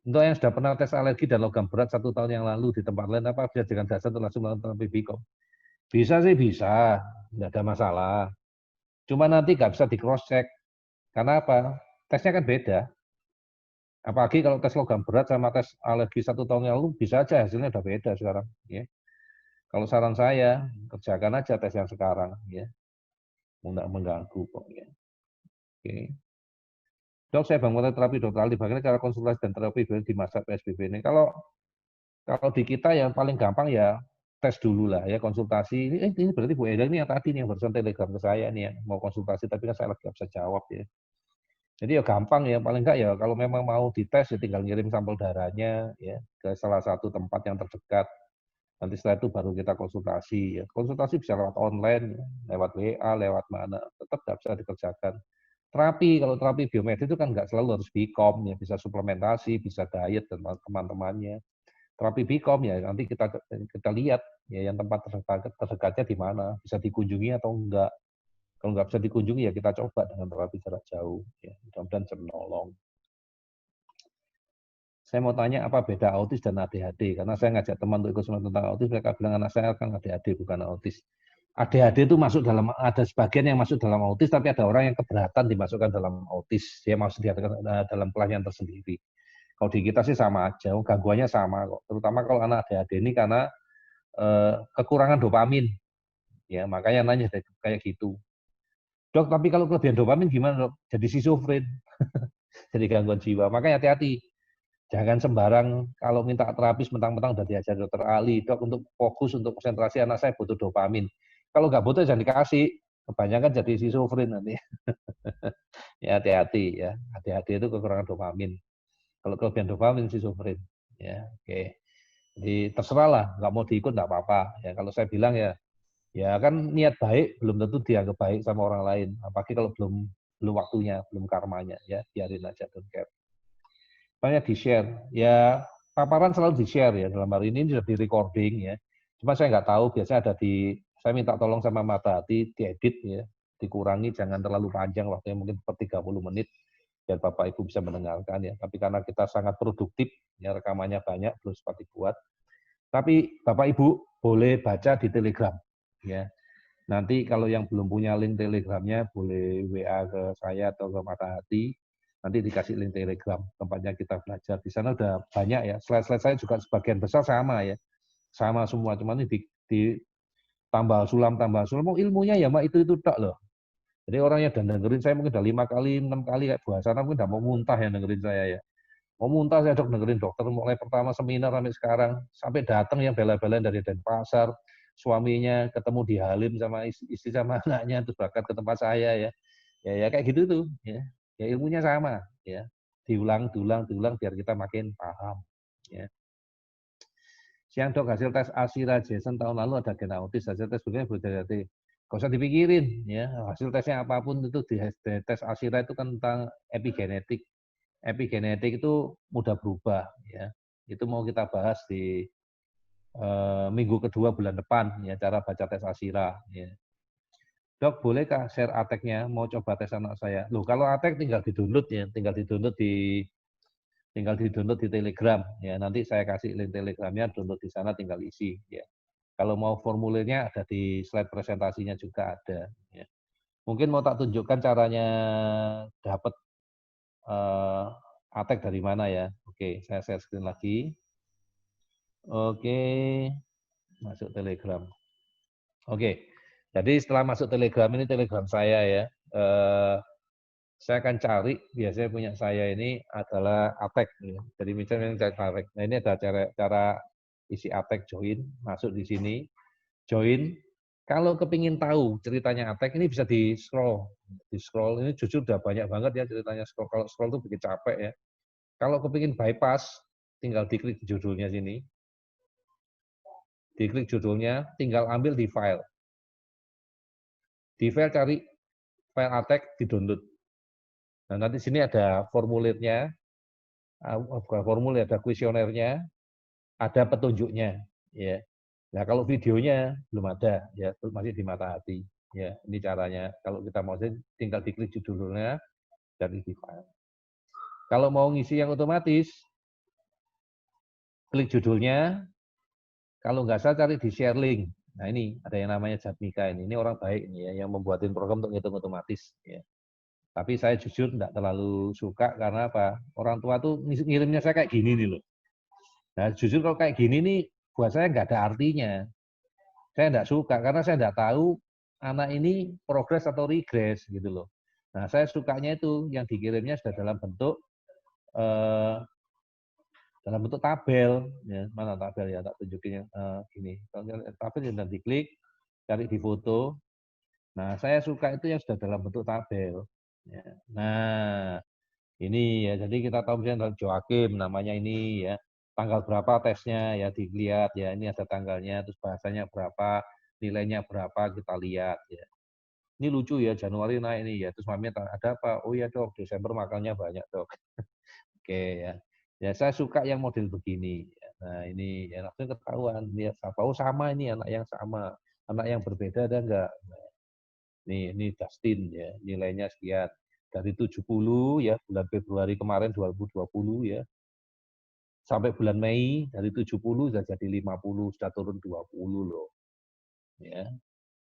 Untuk yang sudah pernah tes alergi dan logam berat 1 tahun yang lalu di tempat lain, apa bisa dengan dasar untuk langsung melakukan terapi Bicom? Bisa sih bisa, nggak ada masalah. Cuma nanti nggak bisa di cross check. Karena apa? Tesnya kan beda. Apalagi kalau tes logam berat sama tes alergi 1 tahun yang lalu, bisa aja hasilnya udah beda sekarang. Ya. Kalau saran saya, kerjakan aja tes yang sekarang. Ya. Nggak mengganggu kok. Ya. Oke. Dok, saya bangun terapi dokter Ali. Bagaimana cara konsultasi dan terapi di masa PSBB ini? Kalau di kita yang paling gampang ya tes dulu lah ya, konsultasi. Ini berarti Bu Eda ini yang tadi nih yang barusan telegram ke saya nih yang mau konsultasi, tapi kan saya lagi nggak bisa jawab ya. Jadi ya gampang ya, paling enggak ya kalau memang mau dites ya tinggal ngirim sampel darahnya ya ke salah satu tempat yang terdekat. Nanti setelah itu baru kita konsultasi ya. Konsultasi bisa lewat online, ya, lewat WA, lewat mana, tetap nggak bisa dikerjakan. Terapi, kalau terapi biomedis itu kan nggak selalu harus Bicom ya, bisa suplementasi, bisa diet dan teman-temannya. Terapi Bicom ya nanti kita lihat ya yang tempat terdekatnya di mana, bisa dikunjungi atau enggak. Kalau nggak bisa dikunjungi ya kita coba dengan terapi jarak jauh. Ya, mudah-mudahan bisa menolong. Saya mau tanya apa beda autis dan ADHD? Karena saya ngajak teman untuk ikut seminar tentang autis, mereka bilang anak saya kan ADHD bukan autis. ADHD itu masuk dalam, ada sebagian yang masuk dalam autis, tapi ada orang yang keberatan dimasukkan dalam autis. Dia masuk dalam kelasnya tersendiri. Kalau di kita sih sama aja, gangguannya sama kok. Terutama kalau anak ADHD ini karena kekurangan dopamin. Ya, makanya nanya kayak gitu. Dok, tapi kalau kelebihan dopamin gimana, Dok? Jadi schizofren. Jadi gangguan jiwa. Makanya hati-hati. Jangan sembarang kalau minta terapis mentang-mentang udah diajar dokter Ali, Dok, untuk fokus untuk konsentrasi anak saya butuh dopamin. Kalau nggak butuh jangan dikasih. Kebanyakan jadi schizofren nanti. Ya hati-hati ya. Hati-hati itu kekurangan dopamin. Kalau kelebihan dopamin schizofren. Ya, oke. Jadi terserah lah, nggak mau diikut nggak apa-apa. Ya kalau saya bilang ya, ya kan niat baik belum tentu dianggap baik sama orang lain. Apalagi kalau belum belum waktunya, belum karmanya. Ya biarin aja, don't care. Banyak di-share. Ya, paparan selalu di-share ya. Dalam hari ini sudah di-recording ya. Cuma saya nggak tahu, biasanya ada saya minta tolong sama Mata Hati, diedit ya. Dikurangi, jangan terlalu panjang, waktunya mungkin per 30 menit, biar Bapak Ibu bisa mendengarkan ya. Tapi karena kita sangat produktif, ya rekamannya banyak, belum sempat dibuat. Tapi Bapak Ibu boleh baca di Telegram. Ya. Nanti kalau yang belum punya link Telegramnya, boleh WA ke saya atau ke Mata Hati. Nanti dikasih link Telegram, tempatnya kita belajar. Di sana udah banyak ya. Slide-slide saya juga sebagian besar sama ya. Sama semua, cuma ini di tambah sulam. Oh, ilmunya ya mak itu tak loh. Jadi orang yang udah dengerin saya mungkin udah 5 kali, 6 kali kayak buah sana mungkin udah mau muntah yang dengerin saya ya. Mau muntah saya dok dengerin dokter mulai pertama seminar sampai sekarang. Sampai datang yang bela-belain dari Denpasar, suaminya ketemu di Halim sama istri sama anaknya terus berangkat ke tempat saya ya. Ya kayak gitu tuh ya. Ya ilmunya sama ya. Diulang biar kita makin paham ya. Siang dok, hasil tes Asira Jason tahun lalu ada gen autis, hasil tes begini berarti gak usah dipikirin ya, hasil tesnya apapun itu di tes Asira itu kan tentang epigenetik. Epigenetik itu mudah berubah ya. Itu mau kita bahas di minggu kedua bulan depan ya, cara baca tes Asira ya. Dok, bolehkah share ateknya? Mau coba tes anak saya. Loh, kalau atek tinggal di-download ya, tinggal di-download di Telegram ya. Nanti saya kasih link Telegramnya, download di sana tinggal isi ya. Kalau mau formulirnya ada di slide presentasinya juga ada ya. Mungkin mau tak tunjukkan caranya dapat atek dari mana ya. Oke, saya share screen lagi. Oke, masuk Telegram. Oke, jadi setelah masuk Telegram ini Telegram saya ya. Saya akan cari, biasanya punya saya ini adalah Atek. Ya. Jadi misalnya yang saya tarik. Nah ini ada cara isi Atek join, masuk di sini, join. Kalau kepingin tahu ceritanya Atek ini bisa di scroll ini jujur udah banyak banget ya ceritanya scroll. Kalau scroll itu bikin capek ya. Kalau kepingin bypass, tinggal diklik di judulnya sini. Diklik judulnya, tinggal ambil di file. Di file cari file Atek, di download. Nah nanti sini ada formulirnya, bukan formulir, ada kuesionernya, ada petunjuknya. Ya. Nah kalau videonya belum ada, ya masih di Mata Hati. Ya, ini caranya. Kalau kita mau tinggal diklik judulnya dari di file. Kalau mau ngisi yang otomatis, klik judulnya, kalau nggak salah cari di share link. Nah ini ada yang namanya Jatmika ini orang baik ini ya, yang membuatin program untuk ngitung otomatis. Ya. Tapi saya jujur nggak terlalu suka karena apa? Orang tua tuh ngirimnya saya kayak gini nih loh. Nah jujur kalau kayak gini nih buat saya nggak ada artinya. Saya nggak suka karena saya nggak tahu anak ini progres atau regres gitu loh. Nah saya sukanya itu yang dikirimnya sudah eh, dalam bentuk tabel. Ya, mana tabel ya tak tunjukin gini. Kalau tabel yang diklik, cari di foto. Nah saya suka itu yang sudah dalam bentuk tabel. Ya. Nah ini ya, jadi kita tahu misalnya Joakim namanya ini ya, tanggal berapa tesnya ya dilihat ya, ini ada tanggalnya, terus bahasanya berapa, nilainya berapa kita lihat ya. Ini lucu ya, Januari naik ini ya, terus maminya ada apa? Oh ya dok, Desember makannya banyak dok. Oke ya, ya saya suka yang model begini. Nah ini ya langsung ketahuan, lihat apa? Oh sama ini anak yang sama, anak yang berbeda ada enggak? Ini Dustin ya, nilainya sekian. Dari 70 ya, bulan Februari kemarin 2020 ya, sampai bulan Mei dari 70 sudah jadi 50, sudah turun 20 loh. Ya,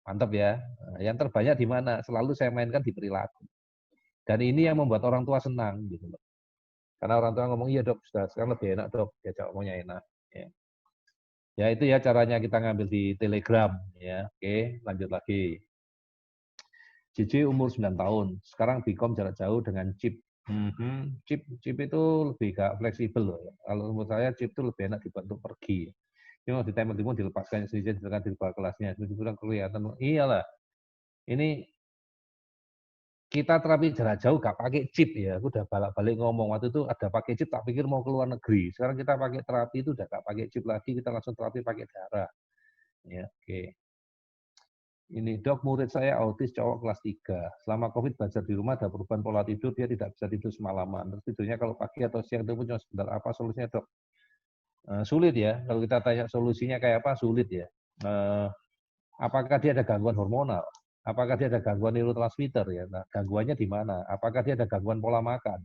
mantap ya. Nah, yang terbanyak di mana? Selalu saya mainkan di perilaku. Dan ini yang membuat orang tua senang gitu loh. Karena orang tua ngomong, iya dok, sudah sekarang lebih enak dok, diajak ngomongnya enak. Ya. Ya itu ya caranya kita ngambil di Telegram. Ya, oke, lanjut lagi. JJ umur 9 tahun, sekarang Bcom jarak jauh dengan chip. Chip itu lebih gak fleksibel loh. Kalau menurut saya chip itu lebih enak dibuat untuk pergi. Ini mau ditempel-tempel dilepaskan sendiri, silakan di bawah kelasnya. Itu kurang kelihatan. Iyalah, ini kita terapi jarak jauh gak pakai chip ya. Aku udah balik-balik ngomong waktu itu ada pakai chip, tak pikir mau keluar negeri. Sekarang kita pakai terapi itu udah gak pakai chip lagi, kita langsung terapi pakai darah. Ya, oke. Ini dok, murid saya autis cowok kelas 3. Selama COVID belajar di rumah ada perubahan pola tidur, dia tidak bisa tidur semalaman. Terus tidurnya kalau pagi atau siang itu pun cuma sebentar. Apa solusinya dok? Sulit ya, kalau kita tanya solusinya kayak apa, sulit ya. Apakah dia ada gangguan hormonal? Apakah dia ada gangguan neurotransmitter ya? Nah, gangguannya di mana? Apakah dia ada gangguan pola makan?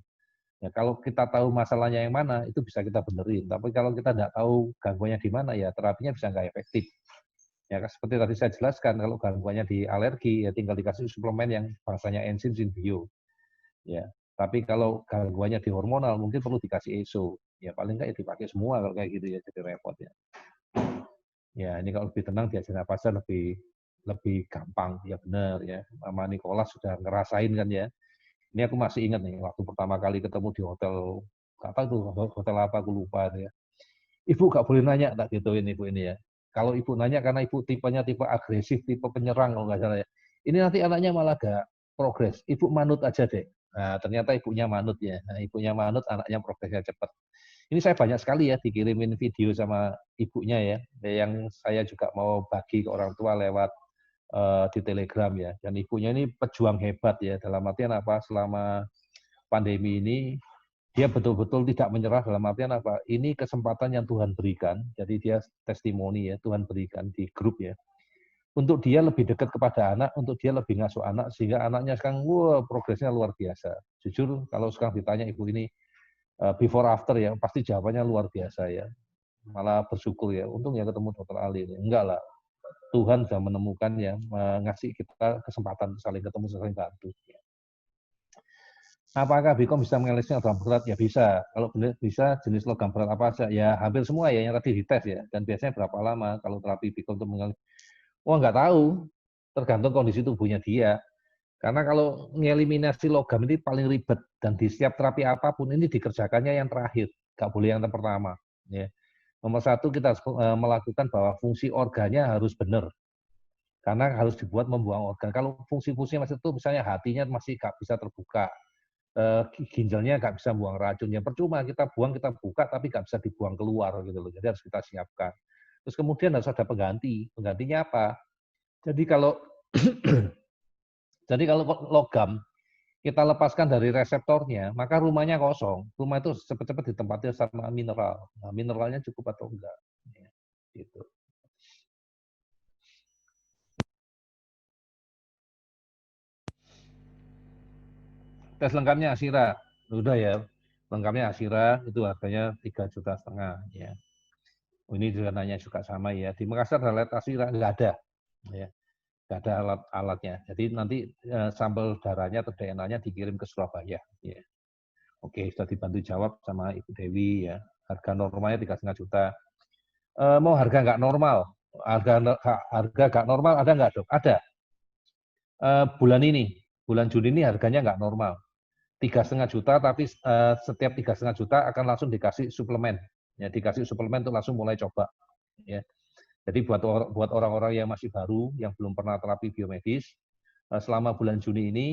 Ya, kalau kita tahu masalahnya yang mana, itu bisa kita benerin. Tapi kalau kita tidak tahu gangguannya di mana, ya terapinya bisa nggak efektif. Ya, seperti tadi saya jelaskan, kalau gangguannya di alergi, ya tinggal dikasih suplemen yang bangsanya enzim simbio. Ya, tapi kalau gangguannya di hormonal, mungkin perlu dikasih ESO. Ya, paling nggak ya dipakai semua kalau kayak gitu ya, jadi repot ya. Ya, ini kalau lebih tenang diajar napasan lebih lebih gampang. Ya benar ya. Mama Nicholas sudah ngerasain kan ya. Ini aku masih ingat nih, waktu pertama kali ketemu di hotel, kata tuh hotel apa aku lupa ya. Ibu nggak boleh nanya, tak gituin ibu ini ya. Kalau ibu nanya karena ibu tipenya tipe agresif, tipe penyerang kalau nggak salah ya. Ini nanti anaknya malah gak progres. Ibu manut aja deh. Nah, ternyata ibunya manut ya. Nah, ibunya manut, anaknya progresnya cepat. Ini saya banyak sekali ya dikirimin video sama ibunya ya, yang saya juga mau bagi ke orang tua lewat di Telegram ya. Dan ibunya ini pejuang hebat ya. Dalam artian apa? Selama pandemi ini dia betul-betul tidak menyerah dalam artian apa? Ini kesempatan yang Tuhan berikan. Jadi dia testimoni ya, Tuhan berikan di grup ya. Untuk dia lebih dekat kepada anak, untuk dia lebih ngasuh anak, sehingga anaknya sekarang, wah progresnya luar biasa. Jujur, kalau sekarang ditanya ibu ini, before after ya, pasti jawabannya luar biasa ya. Malah bersyukur ya, untung ya ketemu dokter Ali. Enggak lah, Tuhan sudah menemukan ya, ngasih kita kesempatan saling ketemu, saling bantu. Apakah Bcom bisa menganalisis logam berat? Ya bisa. Kalau bisa jenis logam berat apa saja? Ya hampir semua ya yang tadi dites ya. Dan biasanya berapa lama kalau terapi Bcom untuk menganalisis? Wah nggak tahu. Tergantung kondisi tubuhnya dia. Karena kalau mengeliminasi logam ini paling ribet. Dan di setiap terapi apapun ini dikerjakannya yang terakhir. Nggak boleh yang pertama. Ya. Nomor satu kita harus melakukan bahwa fungsi organnya harus benar. Karena harus dibuat membuang organ. Kalau fungsi-fungsi masih itu misalnya hatinya masih nggak bisa terbuka, ginjalnya nggak bisa buang racun. Ya percuma kita buang, kita buka, tapi nggak bisa dibuang keluar gitu loh. Jadi harus kita siapkan. Terus kemudian harus ada pengganti. Penggantinya apa? Jadi kalau jadi kalau logam kita lepaskan dari reseptornya, maka rumahnya kosong. Rumah itu cepat-cepat ditempati sama mineral. Nah, mineralnya cukup atau enggak? Ya, gitu. Tes lengkapnya Asira, udah ya. Lengkapnya Asira itu harganya 3,5 juta ya. Ini juga nanya juga sama ya. Di Makassar ada alat asira nggak ada, ya, nggak ada alatnya. Jadi nanti sampel darahnya atau DNA-nya dikirim ke Surabaya. Ya. Oke, sudah dibantu jawab sama Ibu Dewi ya. Harga normalnya 3,5 juta. Mau harga nggak normal? Harga nggak normal ada nggak dok? Ada. Bulan ini, bulan Juni ini harganya nggak normal. 3,5 juta, tapi setiap 3,5 juta akan langsung dikasih suplemen. Ya, dikasih suplemen untuk langsung mulai coba. Ya. Jadi buat orang-orang yang masih baru, yang belum pernah terapi biomedis, selama bulan Juni ini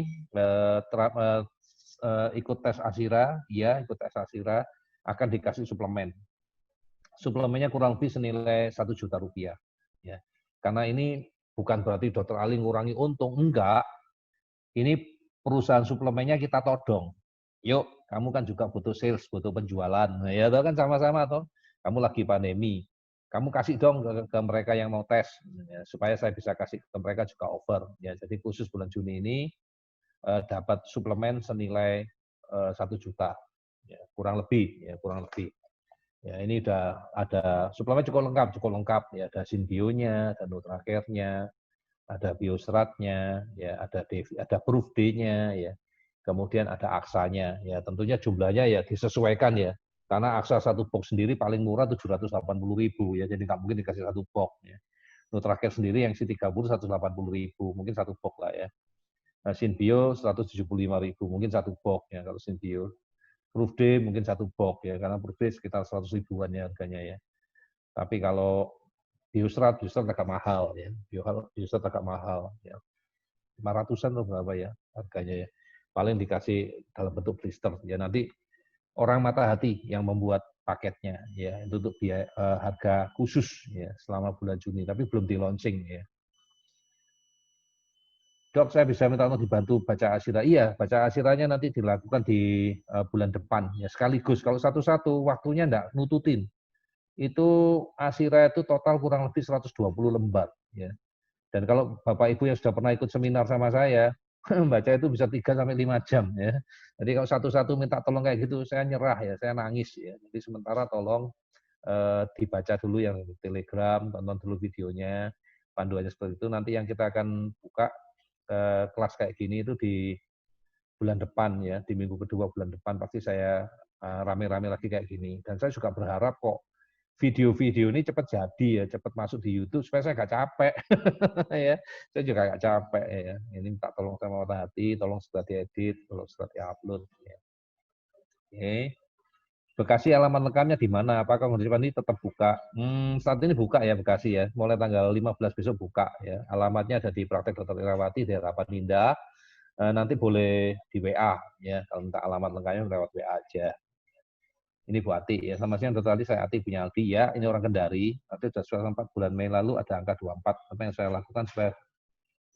ikut tes ASIRA, ya ikut tes ASIRA, akan dikasih suplemen. Suplemennya kurang lebih senilai 1 juta rupiah. Ya. Karena ini bukan berarti dokter Ali ngurangi untung, enggak. Ini perusahaan suplemennya kita todong. Yuk, kamu kan juga butuh sales, butuh penjualan. Nah, ya kan sama-sama toh. Kamu lagi pandemi. Kamu kasih dong ke mereka yang mau tes ya, supaya saya bisa kasih ke mereka juga over. Ya, jadi khusus bulan Juni ini dapat suplemen senilai 1 juta. Ya, kurang lebih ya, kurang lebih. Ya, ini udah ada suplemen cukup lengkap ya, ada Synbio-nya, ada Nutracare-nya, ada bioseratnya, ya, ada proof D-nya, ya, kemudian ada aksanya, ya, tentunya jumlahnya ya disesuaikan ya, karena aksa satu box sendiri paling murah 780.000 ya, jadi nggak mungkin dikasih satu box ya. Nutracare sendiri yang C30 180.000, mungkin satu box lah ya. Nah, Synbio 175.000, mungkin satu box ya kalau Synbio. Proof D mungkin satu box ya, karena Proof D sekitar 100 ribuan ya harganya ya. Tapi kalau Bioserat agak mahal ya, Bioserat agak mahal ya. 500-an atau berapa ya harganya ya. Paling dikasih dalam bentuk blister ya, nanti orang mata hati yang membuat paketnya ya, itu untuk biaya harga khusus ya selama bulan Juni, tapi belum di launching ya. Dok, saya bisa minta untuk dibantu baca ASIRA. Iya, baca ASIRA-nya nanti dilakukan di bulan depan ya, sekaligus. Kalau satu-satu waktunya enggak nututin. Itu ASIRA itu total kurang lebih 120 lembar ya. Dan kalau Bapak Ibu yang sudah pernah ikut seminar sama saya, baca itu bisa 3 sampai 5 jam ya. Jadi kalau satu-satu minta tolong kayak gitu, saya nyerah ya, saya nangis ya. Jadi sementara tolong dibaca dulu yang Telegram, tonton dulu videonya, panduannya seperti itu. Nanti yang kita akan buka kelas kayak gini itu di bulan depan ya, di minggu kedua bulan depan pasti saya rame-rame lagi kayak gini. Dan saya juga berharap kok video-video ini cepat jadi ya, cepat masuk di YouTube supaya saya nggak capek. Ya, saya juga nggak capek ya. Ini minta tolong sama mata hati, tolong segera diedit, tolong segera diupload. Ya. Oke. Bekasi alamat lengkapnya di mana? Apakah kondisi pandemi tetap buka? Saat ini buka ya Bekasi ya. Mulai tanggal 15 besok buka ya. Alamatnya ada di Praktek Dokter Irawati di Harapan Indah. Nanti boleh di WA ya. Kalau minta alamat lengkapnya lewat WA aja. Ini Bu Ati ya, sama siang dokter Ali, saya Ati punya Aldi ya, ini orang Kendari, nanti sudah 4 bulan Mei lalu ada angka 24, apa yang saya lakukan supaya,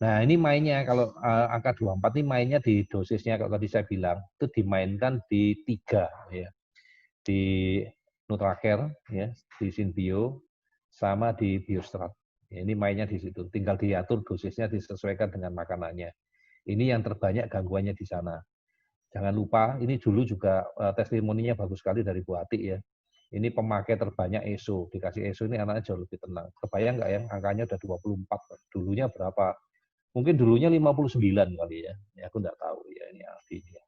nah ini mainnya, kalau angka 24 ini mainnya di dosisnya, kalau tadi saya bilang, itu dimainkan di 3 ya, di Nutracare, ya, di Synbio, sama di Bioserat. Ya, ini mainnya di situ, tinggal diatur dosisnya disesuaikan dengan makanannya. Ini yang terbanyak gangguannya di sana. Jangan lupa, ini dulu juga testimoninya bagus sekali dari Bu Ati ya. Ini pemakai terbanyak ESO, dikasih ESO ini anaknya jauh lebih tenang. Kebayang nggak ya, angkanya udah 24, dulunya berapa? Mungkin dulunya 59 kali ya. Ya aku nggak tahu ya ini Aldi ya.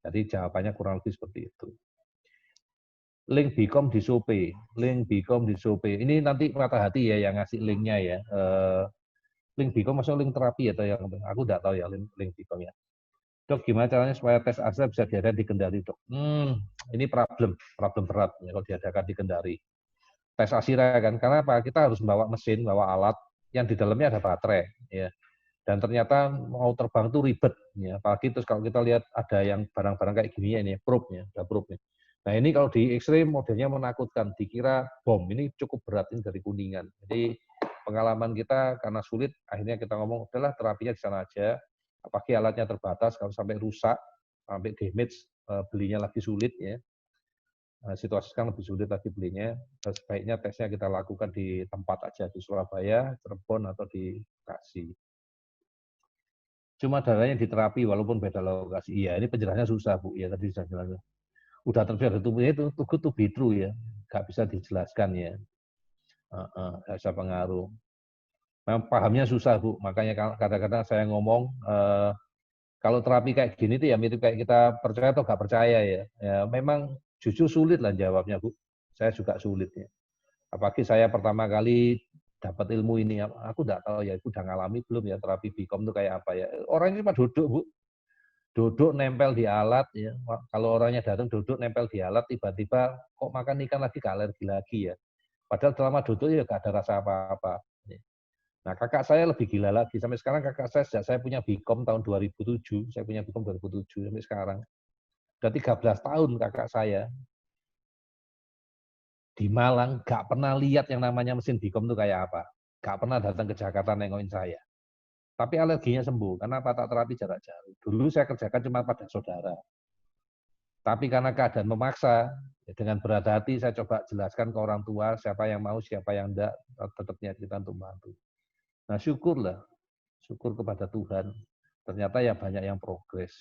Jadi jawabannya kurang lebih seperti itu. Link Bicom di Sope, link Bicom di Sope. Ini nanti mata hati ya yang ngasih linknya ya. Link Bicom maksudnya link terapi atau yang aku nggak tahu ya link Bicom ya. Dok, gimana caranya supaya tes ASIRA bisa diadakan di Kendari, dok? Ini problem berat ya, kalau diadakan di Kendari. Tes ASIRA kan, karena apa? Kita harus membawa mesin, bawa alat, yang di dalamnya ada baterai, ya. Dan ternyata mau terbang itu ribet, ya. Apalagi terus kalau kita lihat ada yang barang-barang kayak gini ya, ini probe-nya, ada probe-nya. Nah ini kalau di X-ray modelnya menakutkan, dikira bom, ini cukup berat ini dari Kuningan. Jadi pengalaman kita karena sulit, akhirnya kita ngomong, udahlah terapinya di sana aja, apalagi alatnya terbatas, kalau sampai rusak, sampai damage, belinya lagi sulit ya. Situasi sekarang lebih sulit lagi belinya, sebaiknya tesnya kita lakukan di tempat aja, di Surabaya, Cirebon, atau di Bekasi. Cuma darahnya diterapi walaupun beda lokasi. Iya, ini penjelasannya susah Bu, ya tadi sudah jelas. Udah terbiasa tubuhnya itu too good to be true ya, nggak bisa dijelaskan ya. Nggak bisa pengaruh. Memang pahamnya susah, Bu. Makanya kadang-kadang saya ngomong, kalau terapi kayak gini tuh ya mirip kayak kita percaya atau nggak percaya ya. Ya memang jujur sulit lah jawabnya, Bu. Saya juga sulit ya. Apalagi saya pertama kali dapat ilmu ini, aku nggak tahu ya, aku udah ngalami belum ya terapi Bicom itu kayak apa ya. Orangnya cuma duduk, Bu. Duduk nempel di alat ya. Kalau orangnya datang duduk nempel di alat, tiba-tiba kok makan ikan lagi, gak alergi lagi ya. Padahal selama duduk ya gak ada rasa apa-apa. Nah, kakak saya lebih gila lagi. Sampai sekarang kakak saya, sejak saya punya Bicom tahun 2007, saya punya Bicom 2007 sampai sekarang. Udah 13 tahun kakak saya di Malang, gak pernah lihat yang namanya mesin Bicom itu kayak apa. Gak pernah datang ke Jakarta nengokin saya. Tapi alerginya sembuh, karena tak terapi jarak jauh. Dulu saya kerjakan cuma pada saudara. Tapi karena keadaan memaksa, ya dengan berat hati saya coba jelaskan ke orang tua, siapa yang mau, siapa yang enggak, tetap niat kita untuk bantu. Nah syukurlah, syukur kepada Tuhan. Ternyata ya banyak yang progres.